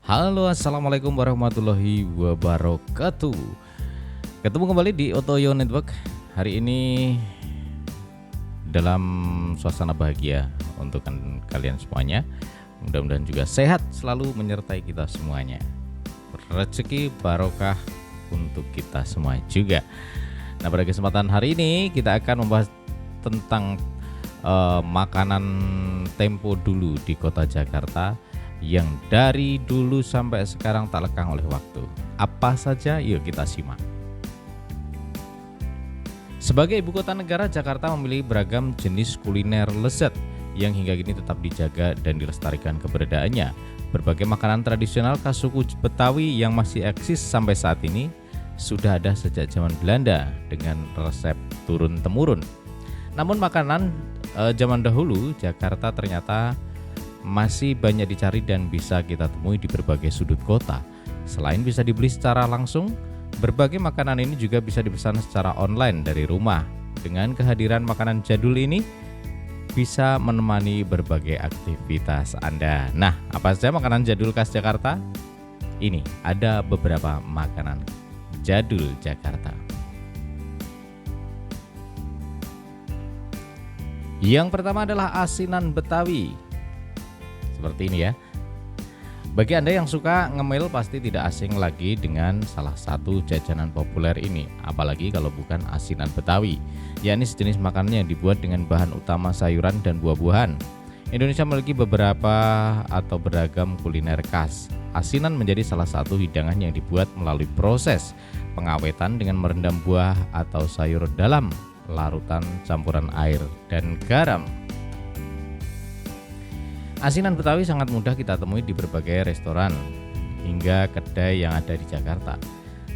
Halo, assalamualaikum warahmatullahi wabarakatuh. Ketemu kembali di Otoyo Network. Hari ini dalam suasana bahagia untuk kalian semuanya. Mudah-mudahan juga sehat selalu menyertai kita semuanya. Rezeki barokah untuk kita semua juga. Nah, pada kesempatan hari ini kita akan membahas tentang makanan tempo dulu di kota Jakarta yang dari dulu sampai sekarang tak lekang oleh waktu. Apa saja? Yuk kita simak. Sebagai ibu kota negara, Jakarta memiliki beragam jenis kuliner lezat yang hingga kini tetap dijaga dan dilestarikan keberadaannya. Berbagai makanan tradisional khas suku Betawi yang masih eksis sampai saat ini sudah ada sejak zaman Belanda dengan resep turun-temurun. Namun makanan zaman dahulu Jakarta ternyata masih banyak dicari dan bisa kita temui di berbagai sudut kota. Selain bisa dibeli secara langsung, berbagai makanan ini juga bisa dipesan secara online dari rumah. Dengan kehadiran makanan jadul ini bisa menemani berbagai aktivitas Anda. Nah, apa saja makanan jadul khas Jakarta? Ini ada beberapa makanan jadul Jakarta. Yang pertama adalah asinan Betawi. Seperti ini ya. Bagi Anda yang suka ngemil pasti tidak asing lagi dengan salah satu jajanan populer ini, apalagi kalau bukan asinan Betawi, yakni sejenis makanan yang dibuat dengan bahan utama sayuran dan buah-buahan. Indonesia memiliki beberapa atau beragam kuliner khas. Asinan menjadi salah satu hidangan yang dibuat melalui proses pengawetan dengan merendam buah atau sayur dalam larutan campuran air dan garam. Asinan Betawi sangat mudah kita temui di berbagai restoran hingga kedai yang ada di Jakarta,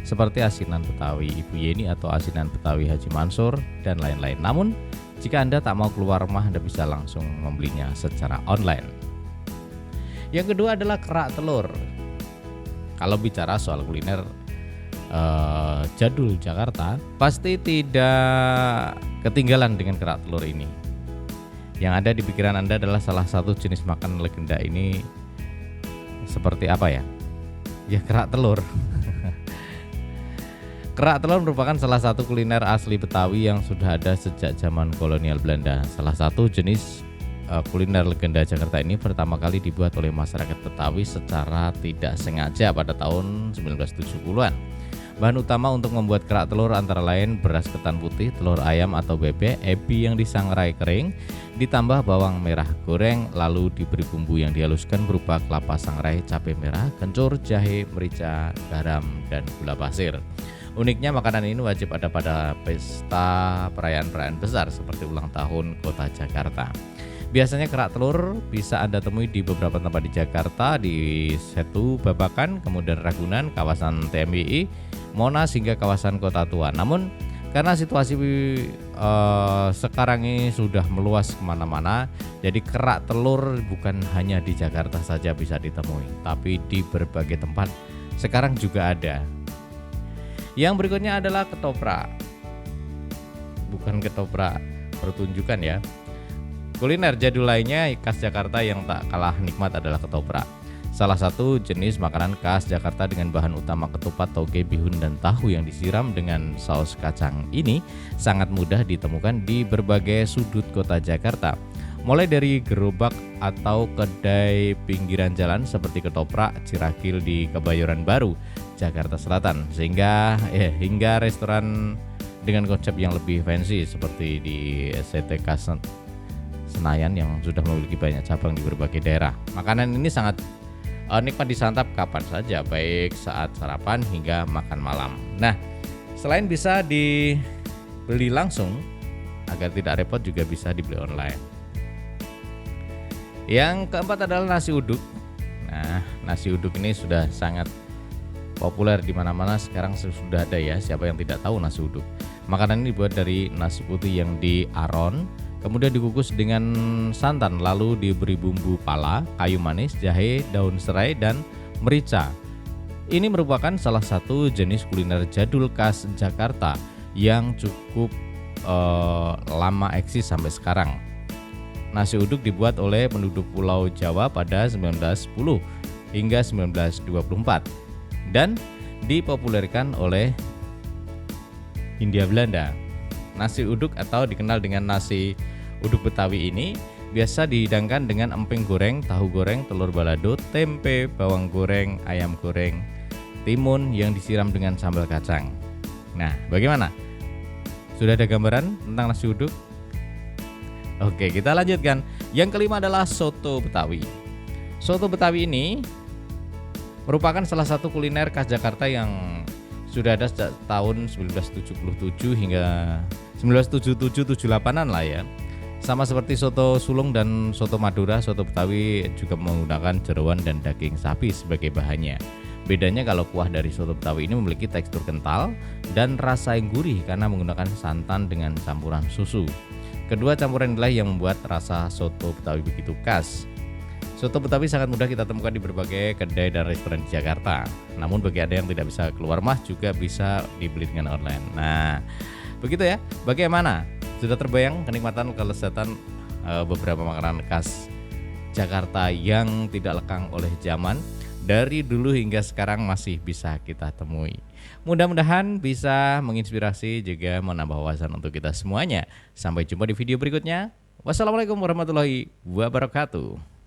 seperti asinan Betawi Ibu Yeni atau asinan Betawi Haji Mansur dan lain-lain. Namun, jika Anda tak mau keluar rumah, Anda bisa langsung membelinya secara online. Yang kedua adalah kerak telur. Kalau bicara soal kuliner jadul Jakarta, pasti tidak ketinggalan dengan kerak telur ini. Yang ada di pikiran Anda adalah salah satu jenis makanan legenda ini seperti apa ya? Ya, kerak telur. Kerak telur merupakan salah satu kuliner asli Betawi yang sudah ada sejak zaman kolonial Belanda. Salah satu jenis kuliner legenda Jakarta ini pertama kali dibuat oleh masyarakat Betawi secara tidak sengaja pada tahun 1970-an. Bahan utama untuk membuat kerak telur antara lain beras ketan putih, telur ayam atau bebek, ebi yang disangrai kering, ditambah bawang merah goreng, lalu diberi bumbu yang dihaluskan berupa kelapa sangrai, cabai merah, kencur, jahe, merica, garam, dan gula pasir. Uniknya makanan ini wajib ada pada pesta perayaan-perayaan besar seperti ulang tahun kota Jakarta. Biasanya kerak telur bisa Anda temui di beberapa tempat di Jakarta, di Setu Babakan, kemudian Ragunan, kawasan TMII, Monas hingga kawasan Kota Tua. Namun karena situasi sekarang ini sudah meluas kemana-mana, jadi kerak telur bukan hanya di Jakarta saja bisa ditemui, tapi di berbagai tempat sekarang juga ada. Yang berikutnya adalah ketoprak. Bukan ketoprak pertunjukan ya. Kuliner jadul lainnya khas Jakarta yang tak kalah nikmat adalah ketoprak. Salah satu jenis makanan khas Jakarta dengan bahan utama ketupat, toge, bihun, dan tahu yang disiram dengan saus kacang ini sangat mudah ditemukan di berbagai sudut kota Jakarta. Mulai dari gerobak atau kedai pinggiran jalan seperti ketoprak Cirakil di Kebayoran Baru, Jakarta Selatan, hingga restoran dengan konsep yang lebih fancy seperti di SCTK Senayan yang sudah memiliki banyak cabang di berbagai daerah. Makanan ini sangat nikmat disantap kapan saja, baik saat sarapan hingga makan malam. Nah, selain bisa dibeli langsung, agar tidak repot juga bisa dibeli online. Yang keempat adalah nasi uduk. Nah, nasi uduk ini sudah sangat populer di mana-mana sekarang, sudah ada ya, siapa yang tidak tahu nasi uduk. Makanan ini dibuat dari nasi putih yang diaron, kemudian dikukus dengan santan, lalu diberi bumbu pala, kayu manis, jahe, daun serai, dan merica. Ini merupakan salah satu jenis kuliner jadul khas Jakarta yang cukup lama eksis sampai sekarang. Nasi uduk dibuat oleh penduduk Pulau Jawa pada 1910 hingga 1924 dan dipopulerkan oleh Hindia Belanda. Nasi uduk atau dikenal dengan nasi uduk Betawi ini biasa dihidangkan dengan emping goreng, tahu goreng, telur balado, tempe, bawang goreng, ayam goreng, timun yang disiram dengan sambal kacang. Nah, bagaimana? Sudah ada gambaran tentang nasi uduk? Oke, kita lanjutkan. Yang kelima adalah soto Betawi. Soto Betawi ini merupakan salah satu kuliner khas Jakarta yang sudah ada sejak tahun 1977 hingga 1977-78an lah ya. Sama seperti soto sulung dan soto Madura, soto Betawi juga menggunakan jeroan dan daging sapi sebagai bahannya. Bedanya kalau kuah dari soto Betawi ini memiliki tekstur kental dan rasa yang gurih karena menggunakan santan dengan campuran susu. Kedua campuran inilah yang membuat rasa soto Betawi begitu khas. Soto Betawi sangat mudah kita temukan di berbagai kedai dan restoran di Jakarta. Namun bagi Anda yang tidak bisa keluar rumah juga bisa dibeli dengan online. Nah, begitu ya. Bagaimana? Sudah terbayang kenikmatan kelezatan beberapa makanan khas Jakarta yang tidak lekang oleh zaman? Dari dulu hingga sekarang masih bisa kita temui. Mudah-mudahan bisa menginspirasi juga menambah wawasan untuk kita semuanya. Sampai jumpa di video berikutnya. Wassalamualaikum warahmatullahi wabarakatuh.